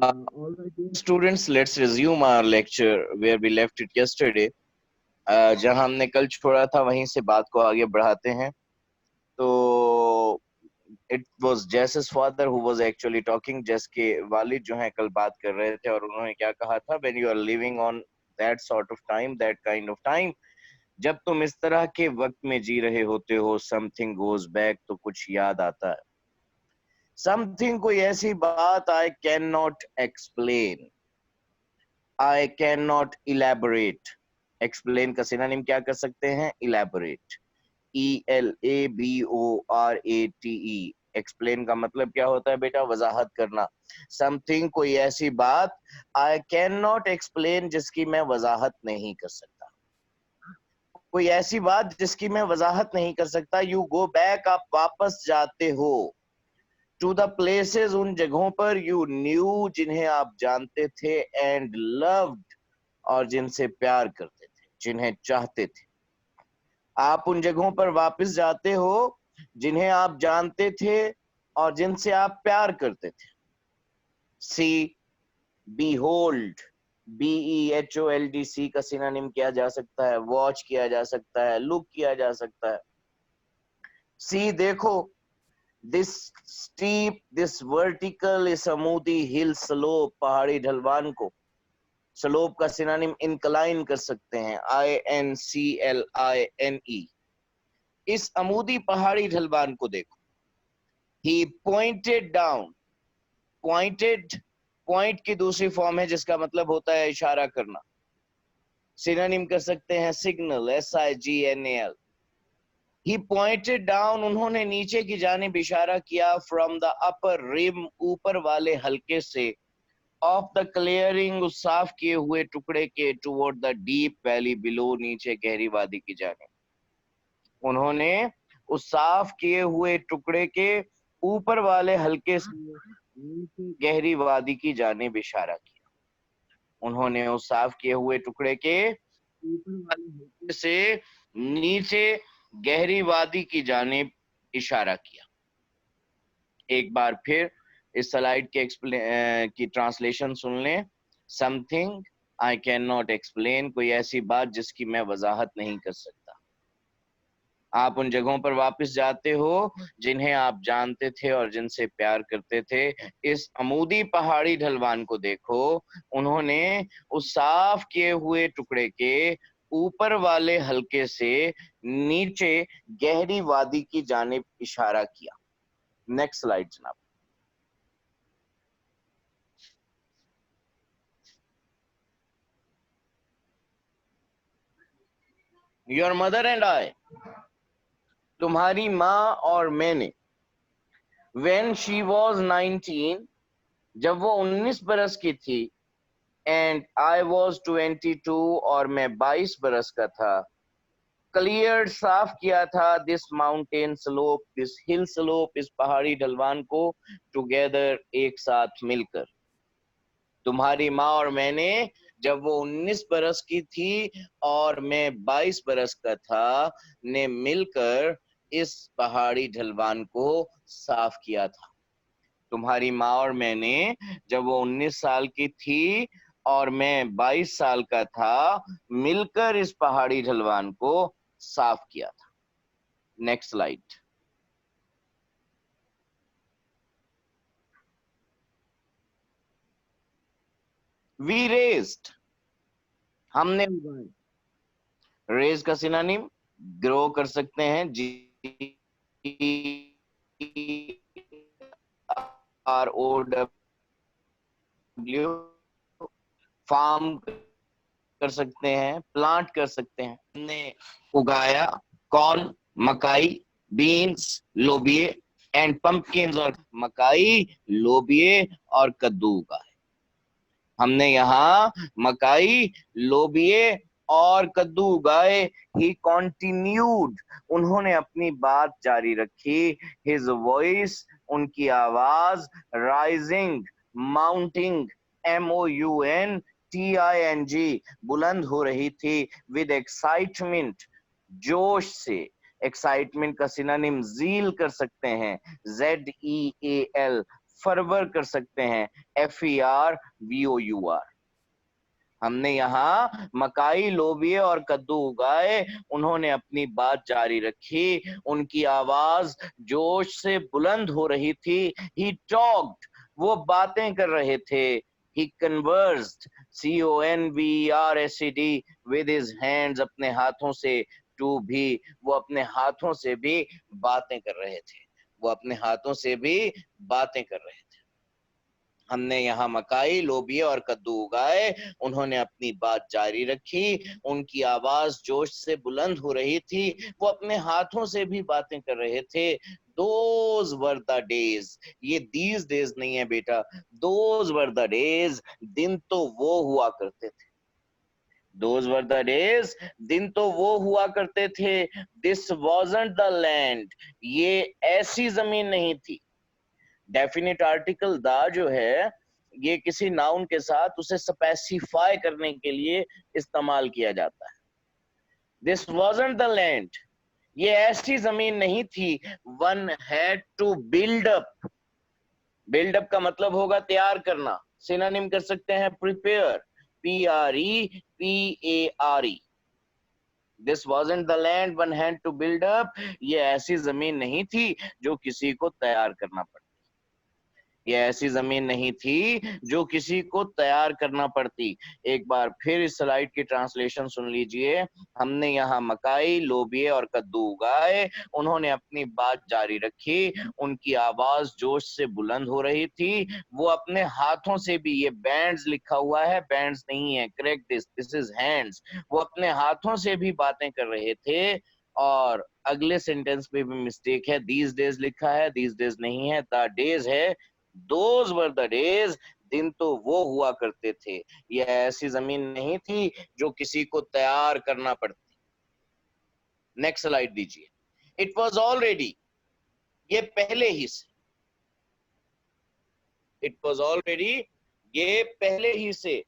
All right, dear students, let's resume our lecture where we left it yesterday. जहां हमने कल छोड़ा था वहीं से बात को आगे बढ़ाते हैं. तो it was Jess's father who was actually talking. जैस के वालिद जो हैं कल बात कर रहे थे और उन्होंने क्या कहा था, when you are living on that sort of time, that kind of time, जब तुम इस तरह के वक्त में जी रहे होते हो, something goes back, तो कुछ याद आता है. समथिंग कोई ऐसी बात, I can not explain, I can not elaborate. Explain का सिनोनिम क्या कर सकते हैं? इलेबोरेट. ELABORATE. एक्सप्लेन का मतलब क्या होता है बेटा? वजाहत करना. समथिंग कोई ऐसी बात, आई कैन नॉट एक्सप्लेन जिसकी मैं वजाहत नहीं कर सकता. कोई ऐसी बात जिसकी मैं वजाहत नहीं कर सकता. यू गो बैक, आप वापस जाते हो. टू द प्लेसेस, उन जगहों पर. यू न्यू, जिन्हें आप जानते थे. एंड लव्ड, और जिनसे प्यार करते थे, जिन्हें चाहते थे. आप उन जगहों पर वापस जाते हो जिन्हें आप जानते थे और जिनसे आप प्यार करते थे. सी, behold, BEHOLD. का सिनोनिम किया जा सकता है, वॉच किया जा सकता है, लुक किया जा सकता है. सी, देखो. This steep, this vertical, is smoothie hill slope, पहाड़ी ढलवान को. स्लोप का सिनोनिम इंक्लाइन कर सकते हैं, INCLINE. इस अमूदी पहाड़ी ढलवान को देखो. He pointed down. Pointed, point की दूसरी फॉर्म है जिसका मतलब होता है इशारा करना. सिनोनिम कर सकते हैं signal, SIGNAL. He pointed down, उन्होंने नीचे की जानिब इशारा किया. From the upper rim, ऊपर वाले हल्के से. Of the clearing, उस साफ किए हुए टुकड़े के. Toward the deep valley below, नीचे गहरी वादी की जानिब. उन्होंने उस साफ किए हुए टुकड़े के ऊपर वाले हल्के से नीचे गहरी वादी की जानिब इशारा किया. उन्होंने उस साफ किए हुए टुकड़े के ऊपर वाले हल्के से नीचे गहरी वादी की जानिब इशारा किया. एक बार फिर इस स्लाइड के की ट्रांसलेशन सुन लें. Something I can not explain, कोई ऐसी बात जिसकी मैं वजाहत नहीं कर सकता. आप उन जगहों पर वापस जाते हो जिन्हें आप जानते थे और जिनसे प्यार करते थे. इस अमूदी पहाड़ी ढलवान को देखो. उन्होंने उस साफ किए हुए टुकड़े के ऊपर वाले हल्के से नीचे गहरी वादी की जानिब इशारा किया. नेक्स्ट स्लाइड जनाब. योर मदर एंड आई, तुम्हारी माँ और मैंने. When she was 19, जब वो 19 बरस की थी. And I was 22, और मैं 22 बरस का था. Cleared, साफ किया था. This mountain slope, this hill slope, इस पहाड़ी ढलवान को. Together, एक साथ मिलकर. तुम्हारी माँ और मैंने, जब वो 19 बरस की थी और मैं 22 बरस का था, ने मिलकर इस पहाड़ी ढलवान को साफ किया था. तुम्हारी माँ और मैंने, जब वो 19 साल की थी और मैं 22 साल का था, मिलकर इस पहाड़ी ढलवान को साफ किया था. Next slide. वी रेज्ड, हमने उगाए. रेज का सिनोनिम ग्रो कर सकते हैं, GROW. फार्म कर सकते हैं, प्लांट कर सकते हैं. हमने उगाया कॉर्न, मकाई, बीन्स, लोबिये एंड पंपकिन्स, और मकाई, लोबिये और कद्दू उगाए. हमने यहाँ मकाई, लोबिये और कद्दू उगाए. ही कॉन्टिन्यूड, उन्होंने अपनी बात जारी रखी. हिज वॉइस, उनकी आवाज. राइजिंग, माउंटिंग, MOUNTING, बुलंद हो रही थी. विद एक्साइटमेंट, जोश से. एक्साइटमेंट का सिनोनिम जील कर सकते हैं, ZEAL. फरवर कर सकते हैं, FERVOUR। हमने यहाँ मकाई, लोबिये और कद्दू उगाए, उन्होंने अपनी बात जारी रखी, उनकी आवाज जोश से बुलंद हो रही थी। ही टॉक्ड, वो बातें कर रहे थे। He conversed, CONVERSED, with his hands, अपने हाथों से। टू भी, वो अपने हाथों से भी बातें कर रहे थे, वो अपने हाथों से भी बातें कर रहे थे। हमने यहाँ मकाई, लोबिये और कद्दू उगाए, उन्होंने अपनी बात जारी रखी, उनकी आवाज जोश से बुलंद हो रही थी, वो अपने हाथों से भी बातें कर रहे थे। Those were the days, ये these days नहीं है बेटा, those were the days, दिन तो वो हुआ करते थे। Those were the days, दिन तो वो हुआ करते थे। This wasn't the land, ये ऐसी जमीन नहीं थी। डेफिनेट आर्टिकल दा जो है, ये किसी नाउन के साथ उसे स्पेसिफाई करने के लिए इस्तेमाल किया जाता है। दिस wasn't द लैंड, ये ऐसी जमीन नहीं थी। One had to build up, build up का मतलब होगा तैयार करना, सिनोनिम कर सकते हैं prepare, PREPARE। This wasn't the land one had to build up, ये ऐसी जमीन नहीं थी जो किसी को तैयार करना पड़ता, ये ऐसी जमीन नहीं थी जो किसी को तैयार करना पड़ती। एक बार फिर इस स्लाइड की ट्रांसलेशन सुन लीजिए। हमने यहाँ मकाई, लोबिये और कद्दू उगाए, उन्होंने अपनी बात जारी रखी, उनकी आवाज जोश से बुलंद हो रही थी, वो अपने हाथों से भी, ये बैंड्स लिखा हुआ है, बैंड्स नहीं है, करेक्ट दिस इज हैंड्स, वो अपने हाथों से भी बातें कर रहे थे। और अगले सेंटेंस में भी मिस्टेक है, दीज डेज लिखा है, दीज डेज नहीं है, द डेज है। Those were the days, दिन तो वो हुआ करते थे, ये ऐसी जमीन नहीं थी जो किसी को तैयार करना पड़ती। नेक्स्ट स्लाइड दीजिए। इट वॉज ऑलरेडी, ये पहले ही से, इट वॉज ऑलरेडी, ये पहले ही से।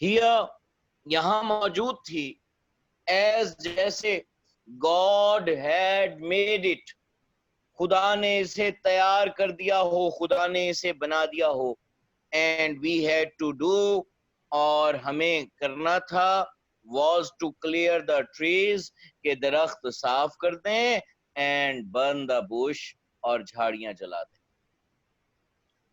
हियर, यहां मौजूद थी। एज, जैसे। गॉड हैड मेड इट, खुदा ने इसे तैयार कर दिया हो, खुदा ने इसे बना दिया हो। And we had to do, और हमें करना था, was to clear the trees, के दरख्त साफ कर दें, and burn the bush, और झाड़ियां जला दें।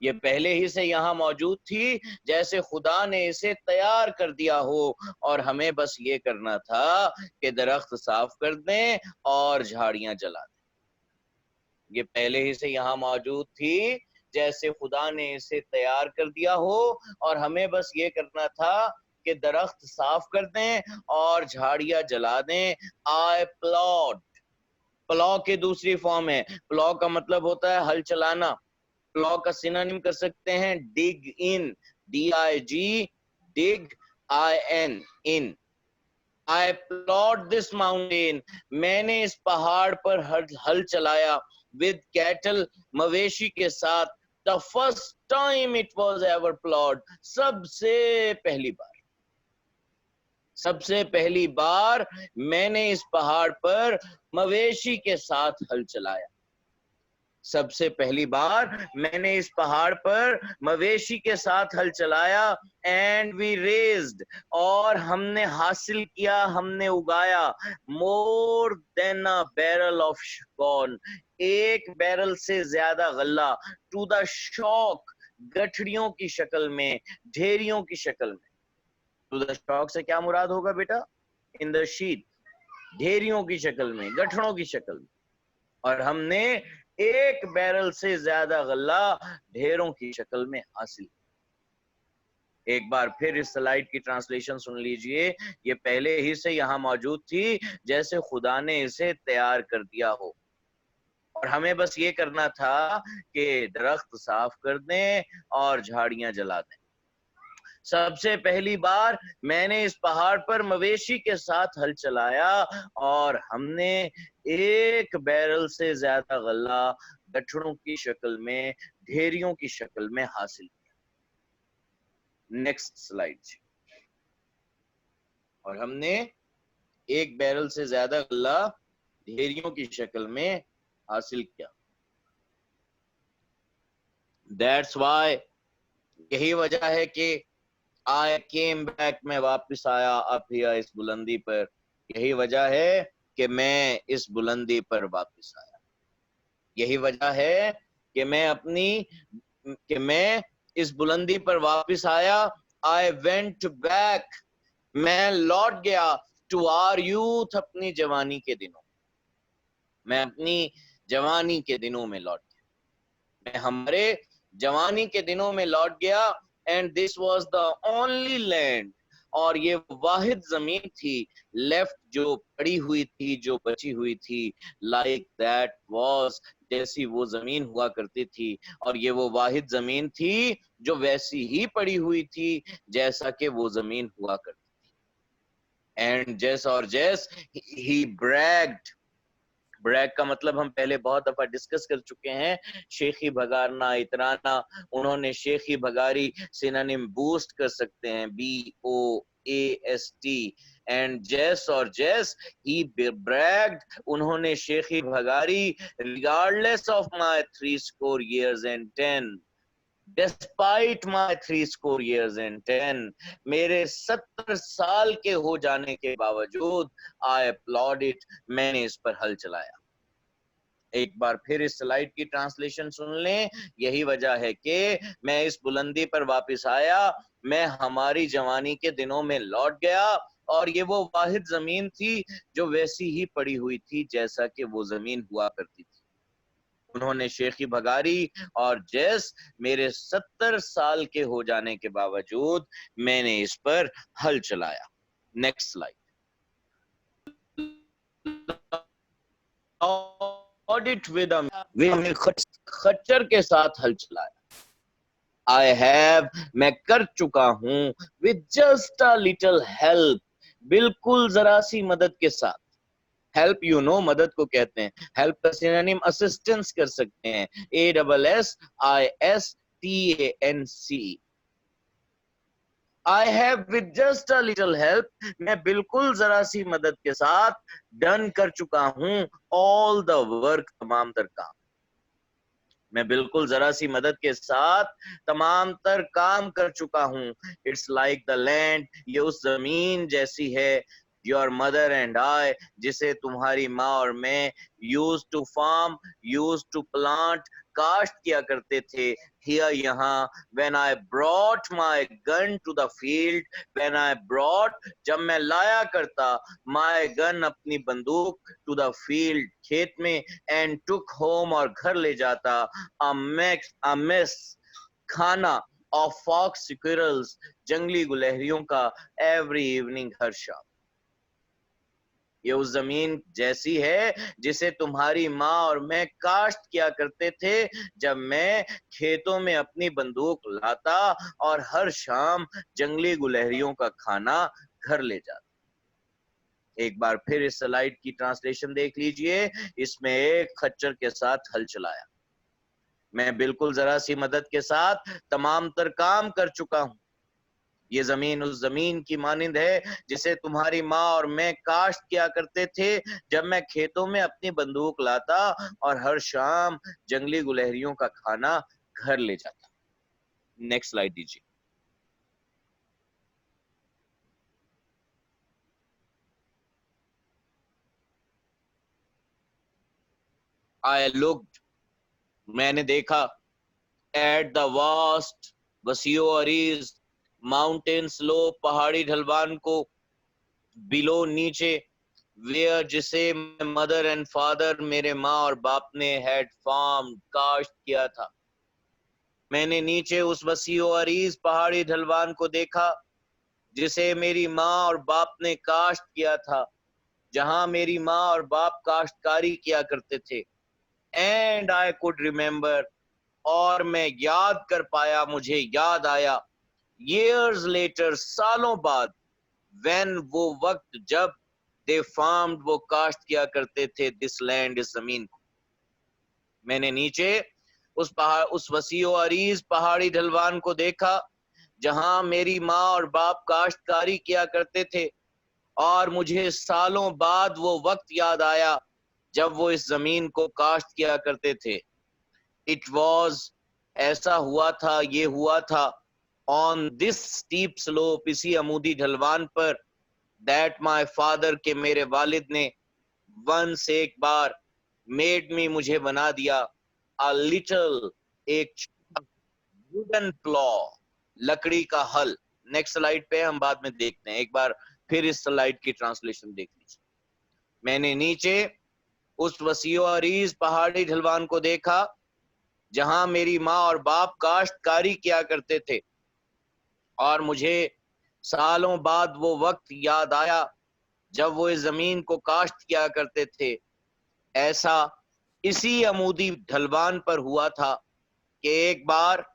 ये पहले ही से यहाँ मौजूद थी, जैसे खुदा ने इसे तैयार कर दिया हो, और हमें बस ये करना था कि दरख्त साफ कर दें और झाड़ियां जला दें। ये पहले ही से यहाँ मौजूद थी, जैसे खुदा ने इसे तैयार कर दिया हो, और हमें बस ये करना था कि दरख्त साफ कर दें और झाड़ियां जला दें। आई प्लॉड, प्लॉ के दूसरी फॉर्म है, प्लॉ का मतलब होता है हल चलाना। प्लॉ का सिनोनिम कर सकते हैं डिग इन, DIG, dig, IN, in. I plot this mountain, मैंने इस पहाड़ पर हल चलाया, विद कैटल, मवेशी के साथ। The first time it was ever plot, सबसे पहली बार, सबसे पहली बार मैंने इस पहाड़ पर मवेशी के साथ हल चलाया। सबसे पहली बार मैंने इस पहाड़ पर मवेशी के साथ हल चलाया। एंड वी रेज्ड, और हमने हासिल किया, हमने उगाया, more than a barrel of corn, एक बैरल से ज्यादा गल्ला, टू द शॉक, गठड़ियों की शक्ल में, ढेरियों की शक्ल में। टू द शॉक से क्या मुराद होगा बेटा? इन द शीट, ढेरियों की शक्ल में, गठड़ों की शक्ल में। और हमने एक बैरल से ज्यादा गल्ला ढेरों की शक्ल में हासिल। एक बार फिर इस स्लाइड की ट्रांसलेशन सुन लीजिए। ये पहले ही से यहाँ मौजूद थी, जैसे खुदा ने इसे तैयार कर दिया हो, और हमें बस ये करना था कि दरख्त साफ कर दें और झाड़ियां जला दें। सबसे पहली बार मैंने इस पहाड़ पर मवेशी के साथ हल चलाया, और हमने एक बैरल से ज्यादा गल्ला गठड़ों की शक्ल में, ढेरियों की शक्ल में हासिल किया। Next slide. और हमने एक बैरल से ज्यादा गल्ला ढेरियों की शक्ल में हासिल किया। दैट्स वाई, यही वजह है कि आई केम बैक, मैं वापस आया अप हियर, इस बुलंदी पर। यही वजह है कि मैं इस बुलंदी पर वापस आया। यही वजह है कि मैं इस बुलंदी पर वापस आया। आई वेंट बैक, मैं लौट गया टू आवर यूथ, अपनी जवानी के दिनों, मैं अपनी जवानी के दिनों में लौट गया, मैं हमारे जवानी के दिनों में लौट गया। And this was the only land, और ये वाहिद जमीन थी लेफ्ट, जो पड़ी हुई थी, जो बची हुई थी, लाइक दैट वाज, जैसी वो जमीन हुआ करती थी। और ये वो वाहिद जमीन थी जो वैसी ही पड़ी हुई थी जैसा कि वो जमीन हुआ करती। एंड जैस और जैस ही ब्रैग्ड, ब्रैग का मतलब हम पहले बहुत दफा डिस्कस कर चुके हैं, शेखी भगारना, इतराना। उन्होंने शेखी भगारी सिनोनिम बूस्ट कर सकते हैं, BOAST। एंड जैस और जैस ही ब्रैग्ड, उन्होंने शेखी भगारी, regardless of my 3 years and 10, despite my 3 years and 10, मेरे 70 साल के हो जाने के बावजूद, आई अपलॉड इट, मैंने इस पर हल चलाया। एक बार फिर इस स्लाइड की ट्रांसलेशन सुन लें। यही वजह है कि मैं इस बुलंदी पर वापस आया, मैं हमारी जवानी के दिनों में लौट गया, और ये वो वाहिद जमीन थी जो वैसी ही पड़ी हुई थी जैसा कि वो जमीन हुआ करती थी। उन्होंने शेखी भगारी और जैस, मेरे 70 साल के हो जाने के बावजूद मैंने इस पर हल चलाया। Next slide. ऑडिट विद, वे हमने खच्चर के साथ हल चलाया। आई हैव, मैं कर चुका हूं, with just a little help, बिल्कुल जरा सी मदद के साथ। हेल्प मदद को कहते हैं। हेल्प का सिनोनिम असिस्टेंस कर सकते हैं, ASSISTANC। I have with just a little help, मैं बिल्कुल जरा सी मदद के साथ डन कर चुका हूं ऑल द वर्क, तमाम तर काम। मैं बिल्कुल जरा सी मदद के साथ तमाम तर काम कर चुका हूं। इट्स लाइक द लैंड, ये उस जमीन जैसी है, योर मदर एंड आई, जिसे तुम्हारी माँ और मैं use to farm, use to plant, काश्त किया करते थे। हियर, यहाँ, when I brought my gun to the field, when I brought, जब मैं लाया करता, माय गन, अपनी बंदूक, टू द फील्ड, खेत में, एंड टुक होम, और घर ले जाता, a mess, खाना, of fox squirrels, जंगली गुलहरियों का, every evening, हर शाम। ये उस जमीन जैसी है जिसे तुम्हारी माँ और मैं काश्त किया करते थे, जब मैं खेतों में अपनी बंदूक लाता और हर शाम जंगली गुलहरियों का खाना घर ले जाता। एक बार फिर इस स्लाइड की ट्रांसलेशन देख लीजिए। इसमें एक खच्चर के साथ हल चलाया, मैं बिल्कुल जरा सी मदद के साथ तमाम तर काम कर चुका हूं। ये जमीन उस जमीन की मानिंद है जिसे तुम्हारी माँ और मैं काश्त किया करते थे, जब मैं खेतों में अपनी बंदूक लाता और हर शाम जंगली गुलहरियों का खाना घर ले जाता। नेक्स्ट स्लाइड दीजिए। आई लुक्ड, मैंने देखा, एट द वास्ट, वसीओ अरीज, माउंटेन स्लोप, पहाड़ी ढलवान को, बिलो, नीचे, वेयर, जिसे मदर एंड फादर, मेरे माँ और बाप ने, हैड फार्म, काश्त किया था। मैंने नीचे उस वसीओ अरीज पहाड़ी ढलवान को देखा जिसे मेरी माँ और बाप ने काश्त किया था, जहां मेरी माँ और बाप काश्तकारी किया करते थे। एंड आई कुड रिमेम्बर, और मैं याद कर पाया, मुझे याद आया, years later, सालों बाद, when, वो वक्त जब, they farmed, वो काश्त किया करते थे, this land, इस जमीन को। मैंने नीचे उस वसीओ अरीज पहाड़ी ढलवान को देखा जहां मेरी माँ और बाप काश्तकारी किया करते थे, और मुझे सालों बाद वो वक्त याद आया जब वो इस जमीन को काश्त किया करते थे। इट वॉज ऐसा हुआ था, ये हुआ था, ऑन दिस स्टीप स्लोप, इसी अमूदी ढलवान पर, दैट माय फादर, के मेरे वालिद ने, वंस, एक बार, मेड मी, मुझे बना दिया, अ लिटिल, एक वुडन प्लॉ, लकड़ी का हल। नेक्स्ट स्लाइड पे हम बाद में देखते हैं, एक बार फिर इस स्लाइड की ट्रांसलेशन देख लीजिए। मैंने नीचे उस वसीओ अरीज पहाड़ी ढलवान को देखा जहां मेरी माँ और बाप काश्तकारी किया करते थे, और मुझे सालों बाद वो वक्त याद आया जब वो इस जमीन को काश्त किया करते थे। ऐसा इसी अमूदी ढलवान पर हुआ था कि एक बार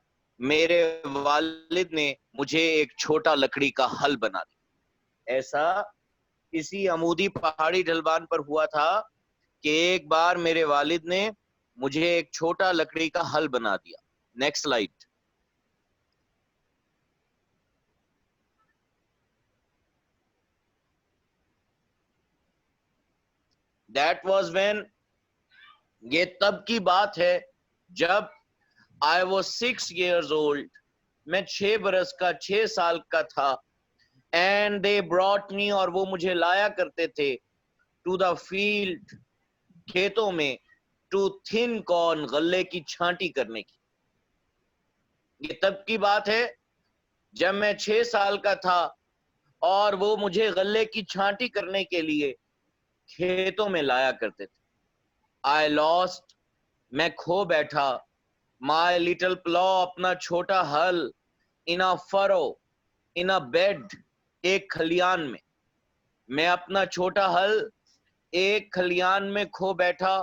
मेरे वालिद ने मुझे एक छोटा लकड़ी का हल बना दिया। ऐसा इसी अमूदी पहाड़ी ढलवान पर हुआ था कि एक बार मेरे वालिद ने मुझे एक छोटा लकड़ी का हल बना दिया। Next slide. That was when, ये तब की बात है जब आई वाज 6 years old, मैं 6 बरस का, 6 साल का था। एंड दे ब्रॉट मी, और वो मुझे लाया करते थे, टू द फील्ड, खेतों में, टू थिन कॉर्न, गल्ले की छांटी करने की। ये तब की बात है जब मैं 6 साल का था और वो मुझे गल्ले की छांटी करने के लिए खेतों में लाया करते थे। आई लॉस्ट, मैं खो बैठा, माई लिटिल प्लॉ, अपना छोटा हल, इन अ फरो, इन अ बेड, एक खलियान में। मैं अपना छोटा हल एक खलियान में खो बैठा।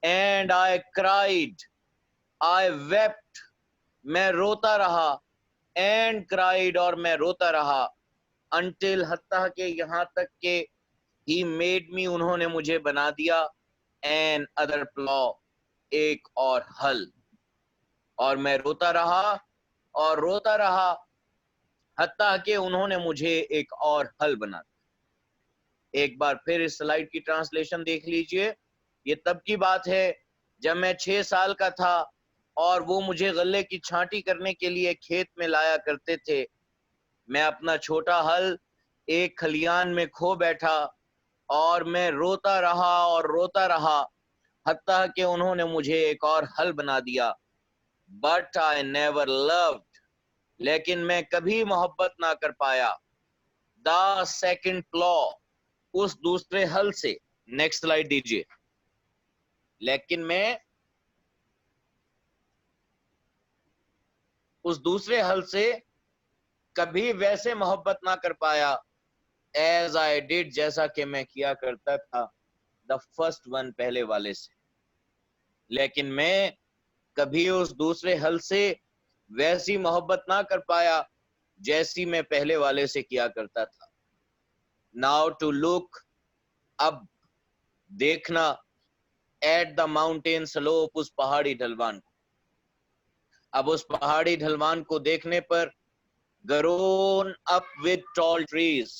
And I cried, I wept, मैं रोता रहा। एंड क्राइड, और मैं रोता रहा। अंटिल, हत्ता के, यहाँ तक के, ही मेड मी, उन्होंने मुझे बना दिया, एन अदर प्लॉ, एक और हल। और मैं रोता रहा और रोता रहा, हत्ता के उन्होंने मुझे एक और हल बना दिया। एक बार फिर इस स्लाइड की ट्रांसलेशन देख लीजिए। ये तब की बात है जब मैं 6 साल का था और वो मुझे गल्ले की छांटी करने के लिए खेत में लाया करते थे। मैं अपना छोटा हल एक खलियान में खो बैठा और मैं रोता रहा और रोता रहा, हत्ता कि उन्होंने मुझे एक और हल बना दिया। बट आई नेवर लव्ड, लेकिन मैं कभी मोहब्बत ना कर पाया, द सेकंड प्लॉ, उस दूसरे हल से। नेक्स्ट स्लाइड दीजिए। लेकिन मैं उस दूसरे हल से कभी वैसे मोहब्बत ना कर पाया, एज आई डिड, जैसा कि मैं किया करता था, द फर्स्ट वन, पहले वाले से। लेकिन मैं कभी उस दूसरे हल से वैसी मोहब्बत ना कर पाया जैसी मैं पहले वाले से किया करता था। नाउ टू लुक, अब देखना, एट द माउंटेन स्लोप, उस पहाड़ी ढलवान को। अब उस पहाड़ी ढलवान को देखने पर, grown up with tall trees,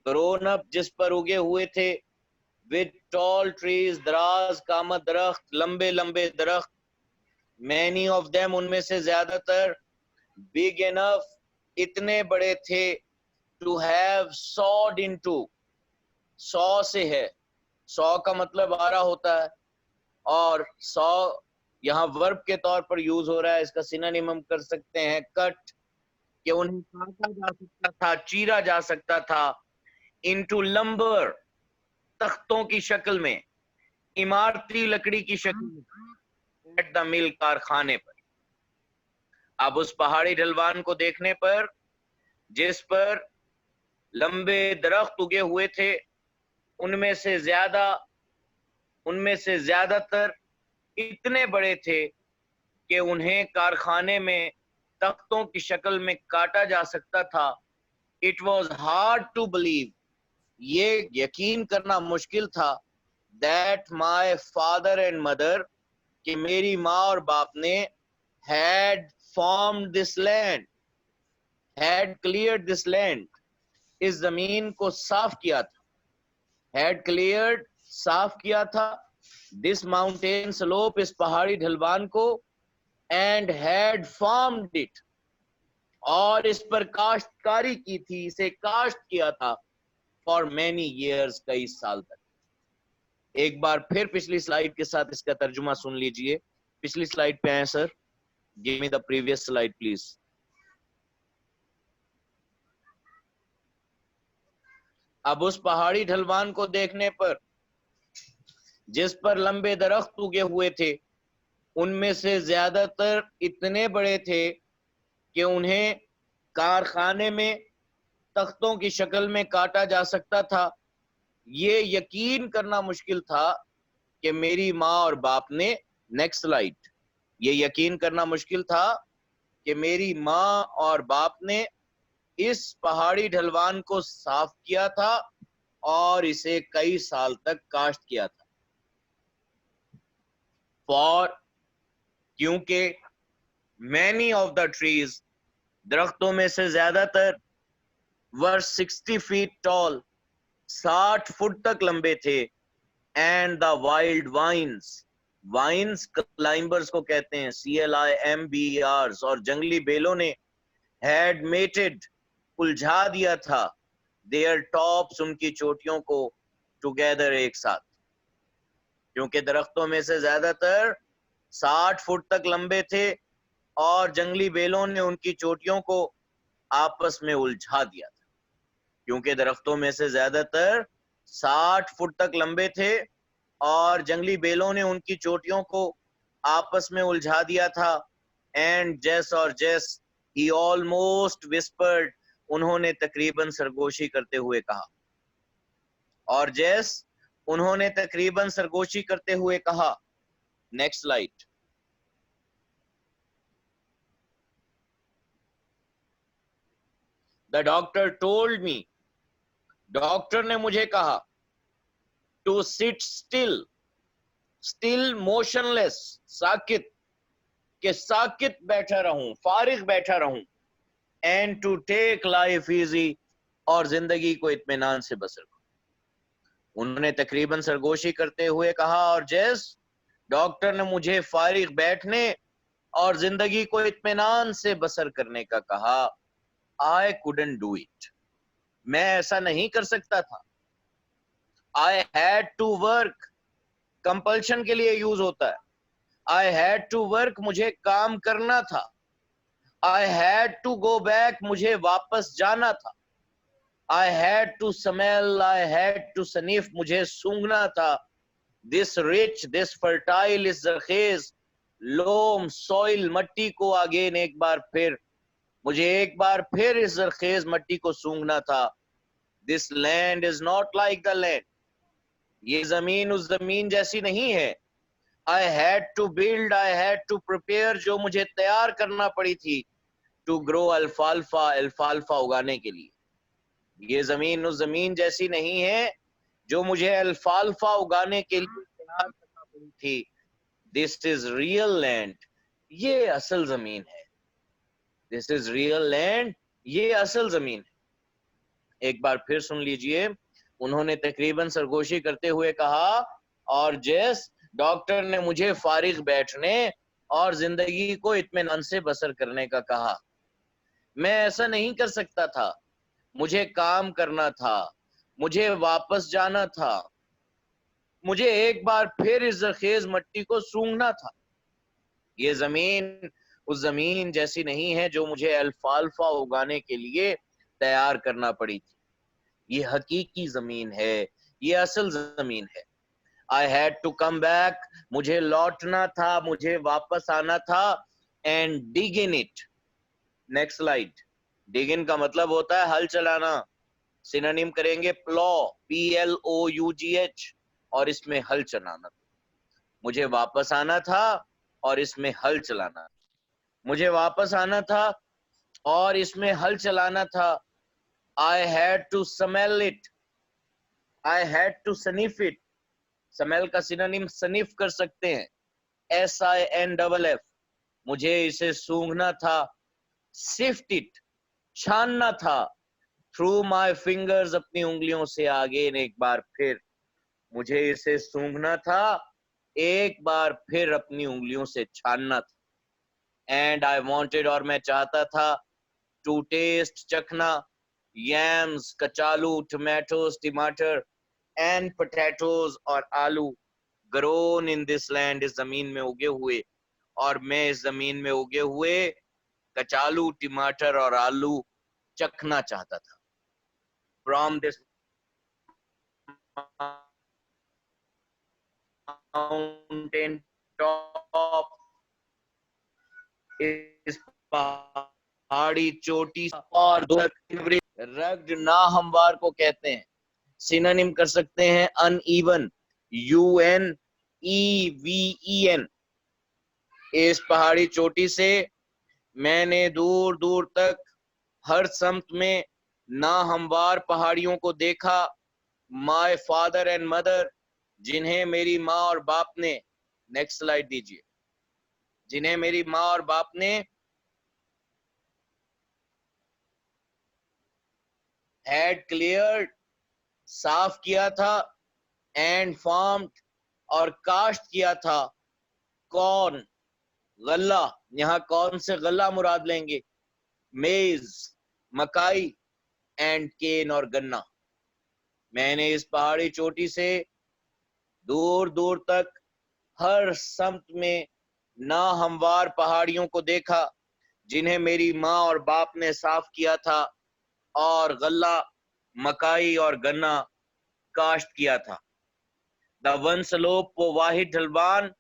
grown up, जिस पर उगे हुए थे, विद टॉल ट्रीज, दराज कामत दरख्त, लंबे लंबे दरख्त, मैनी ऑफ देम, उनमें से ज्यादातर, बिग इनफ, इतने बड़े थे, to have sawed into, saw से है, सॉ का मतलब 12 होता है, और सॉ यहाँ वर्ब के तौर पर यूज हो रहा है। इसका सिनोनिम हम कर सकते हैं कट, कि उन्हें काटा जा सकता था, चीरा जा सकता था, इनटू लंबर, तख्तों की शक्ल में, इमारती लकड़ी की शक्ल में, एट द मिल, कारखाने पर। अब उस पहाड़ी ढलवान को देखने पर, जिस पर लंबे दरख्त उगे हुए थे, उनमें से ज्यादातर इतने बड़े थे कि उन्हें कारखाने में तख्तों की शक्ल में काटा जा सकता था। It was hard to believe, ये यकीन करना मुश्किल था, that my father and mother, कि मेरी माँ और बाप ने, had formed this land, had cleared this land, इस जमीन को साफ किया था, हैड क्लियर्ड, साफ किया था, दिस माउंटेन स्लोप, इस पहाड़ी ढलवान को, and had farmed it, और इस पर काश्तकारी की थी, इसे काश्त किया था, for many years, कई साल तक। एक बार फिर पिछली स्लाइड के साथ इसका तर्जुमा सुन लीजिए। पिछली स्लाइड पे आए sir, give me the previous slide please. अब उस पहाड़ी ढलवान को देखने पर, जिस पर लंबे दरख्त उगे हुए थे, उनमें से ज्यादातर इतने बड़े थे कि उन्हें कारखाने में तख्तों की शक्ल में काटा जा सकता था। ये यकीन करना मुश्किल था कि मेरी माँ और बाप ने, नेक्स्ट स्लाइड, ये यकीन करना मुश्किल था कि मेरी माँ और बाप ने इस पहाड़ी ढलवान को साफ किया था और इसे कई साल तक काश्त किया था। फॉर, क्योंकि मैनी ऑफ द ट्रीज, दरख्तों में से ज्यादातर, वर 60 फीट टॉल, 60 फुट तक लंबे थे, and the wild vines, vines climbers को कहते हैं, CLIMBERs, और जंगली बेलों ने हैड मेटेड, उलझा दिया था, देयर टॉप्स, उनकी चोटियों को, टुगेदर, एक साथ। क्योंकि दरख्तों में से ज्यादातर 60 फुट तक लंबे थे और जंगली बेलों ने उनकी चोटियों को आपस में उलझा दिया था। क्योंकि दरख्तों में से ज्यादातर 60 फुट तक लंबे थे और जंगली बेलों ने उनकी चोटियों को आपस में उलझा दिया था। एंड जेस, और जेस, ही ऑलमोस्ट विस्पर्ड, उन्होंने तकरीबन सरगोशी करते हुए कहा, और जेस, उन्होंने तकरीबन सरगोशी करते हुए कहा। Next slide. The doctor told me, doctor ने मुझे कहा, to sit still, still motionless, साकित, के साकित बैठा रहूं, फारिग बैठा रहूं, and to take life easy, और जिंदगी को इत्मीनान से बसर करूं। उन्होंने तकरीबन सरगोशी करते हुए कहा, और जेस, डॉक्टर ने मुझे फारिग बैठने और जिंदगी को इत्मीनान से बसर करने का कहा। आई कुडंट डू इट, मैं ऐसा नहीं कर सकता था। I had to work, compulsion के लिए यूज होता है। आई हैड टू वर्क, मुझे काम करना था। I had to go back, मुझे वापस जाना था। I had to smell, I had to sniff, मुझे सूंघना था। दिस रिच, दिस फर्टाइल, इस जरखेज, लोम, सॉइल, मट्टी को अगेन, एक बार फिर, मुझे एक बार फिर इस जरखेज मट्टी को सूंघना था। This land is not like the land, ये जमीन उस जमीन जैसी नहीं है। I had to build, I had to prepare, जो मुझे तैयार करना पड़ी थी, टू ग्रो अल्फाल्फा, अल्फाल्फा उगाने के लिए। ये जमीन उस जमीन जैसी नहीं है जो मुझे अल्फाल्फा उगाने के लिए तैयार करना पड़ी थी। दिस इज रियल लैंड, ये असल जमीन है। दिस इज रियल लैंड, ये असल जमीन है। एक बार फिर सुन लीजिए। उन्होंने तकरीबन सरगोशी करते हुए कहा, और जेस, डॉक्टर ने मुझे फारिग बैठने और जिंदगी को इत्मीनान से बसर करने का कहा। मैं ऐसा नहीं कर सकता था, मुझे काम करना था, मुझे वापस जाना था, मुझे एक बार फिर इस जरखेज मट्टी को सूंघना था। ये जमीन उस जमीन जैसी नहीं है जो मुझे अल्फाल्फा उगाने के लिए तैयार करना पड़ी थी। ये हकीकी जमीन है, ये असल जमीन है। I had to come back, मुझे लौटना था, मुझे वापस आना था, and dig in it. Next slide. Dig in का मतलब होता है हल चलाना। सिनोनिम करेंगे प्लॉ, PLOUGH, और इसमें हल चलाना। मुझे वापस आना था और इसमें हल चलाना। मुझे वापस आना था और इसमें हल चलाना था। I had to smell it, I had to sniff it. Smell का सिनोनिम सनीफ कर सकते हैं, SINFF। मुझे इसे सूंघना था। सिफ्ट इट, छानना था। थ्रू माई फिंगर्स, अपनी उंगलियों से आगे, एक बार फिर, मुझे इसे सूंघना था, एक बार फिर अपनी उंगलियों से छानना था। एंड आई वांटेड और मैं चाहता था, टू टेस्ट चखना, yams कचालू, tomatoes टमाटर, एंड potatoes और आलू, grown in this land इस जमीन में उगे हुए, और मैं इस जमीन में उगे हुए कचालू, टमाटर और आलू चखना चाहता था. From this mountain top, इस पहाड़ी चोटी और रग्ड ना हमवार को कहते हैं. सिनोनिम कर सकते हैं अनइवन, UNEVEN. इस पहाड़ी चोटी से मैंने दूर दूर तक हर समत में ना हमवार पहाड़ियों को देखा. माय फादर एंड मदर, जिन्हें मेरी माँ और बाप ने, नेक्स्ट स्लाइड दीजिए, जिन्हें मेरी माँ और बाप ने हैड क्लियर्ड साफ किया था, एंड फार्म्ड और काश्त किया था, कॉर्न गल्ला, यहाँ कौन से गल्ला मुराद लेंगे, मेज मकाई, एंड केन और गन्ना. मैंने इस पहाड़ी चोटी से दूर दूर तक हर समत में ना हमवार पहाड़ियों को देखा, जिन्हें मेरी माँ और बाप ने साफ किया था, और गल्ला मकाई और गन्ना काश्त किया था. द वन स्लोप, वो वाहिद ढलवान,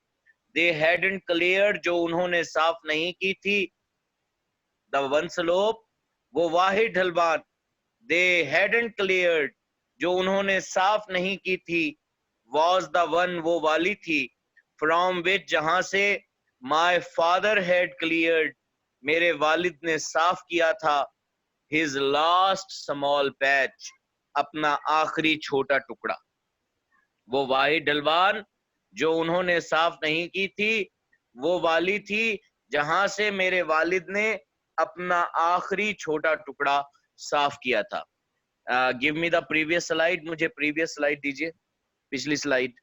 दे हैडंट क्लियर्ड, जो उन्होंने साफ नहीं की थी. द वन स्लोप, वो वाहिद ढलवान, दे हैडंट क्लियर्ड, जो उन्होंने साफ नहीं की थी, was the one, वो वाली थी, from which, जहां से, my father had cleared, मेरे वालिद ने साफ किया था, his last small patch, अपना आखिरी छोटा टुकड़ा. वो वाहिद ढलवान जो उन्होंने साफ नहीं की थी, वो वाली थी जहां से मेरे वालिद ने अपना आखिरी छोटा टुकड़ा साफ किया था. Give me the previous slide, मुझे प्रीवियस स्लाइड दीजिए, पिछली स्लाइड.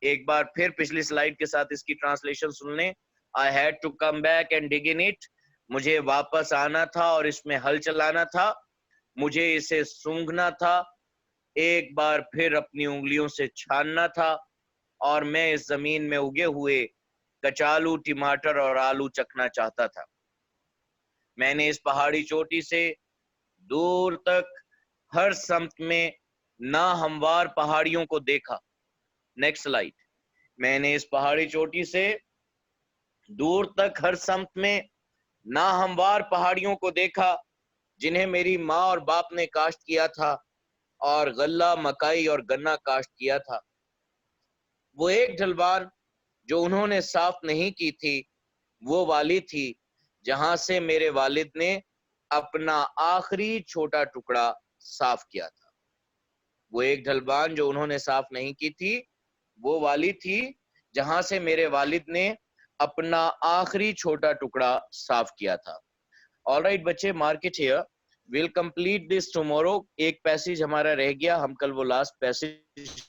एक बार फिर पिछली स्लाइड के साथ इसकी ट्रांसलेशन सुन लें. I had to come back and dig in it, मुझे वापस आना था और इसमें हल चलाना था, मुझे इसे सूंघना था, एक बार फिर अपनी उंगलियों से छानना था, और मैं इस जमीन में उगे हुए कचालू, टमाटर और आलू चखना चाहता था. मैंने इस पहाड़ी चोटी से दूर तक हर समत में ना हमवार पहाड़ियों को देखा. Next slide. मैंने इस पहाड़ी चोटी से दूर तक हर समत में ना हमवार पहाड़ियों को देखा, जिन्हें मेरी माँ और बाप ने काश्त किया था, और गल्ला मकाई और गन्ना काश्त किया था. वो एक ढलवान जो उन्होंने साफ नहीं की थी, वो वाली थी जहां से मेरे वालिद ने अपना आखिरी छोटा टुकड़ा साफ किया था. वो एक ढलवान जो उन्होंने साफ नहीं की थी, वो वाली थी जहां से मेरे वालिद ने अपना आखिरी छोटा टुकड़ा साफ किया था. ऑलराइट बच्चे, mark it here, will complete this tomorrow. एक पैसेज हमारा रह गया, हम कल वो लास्ट पैसेज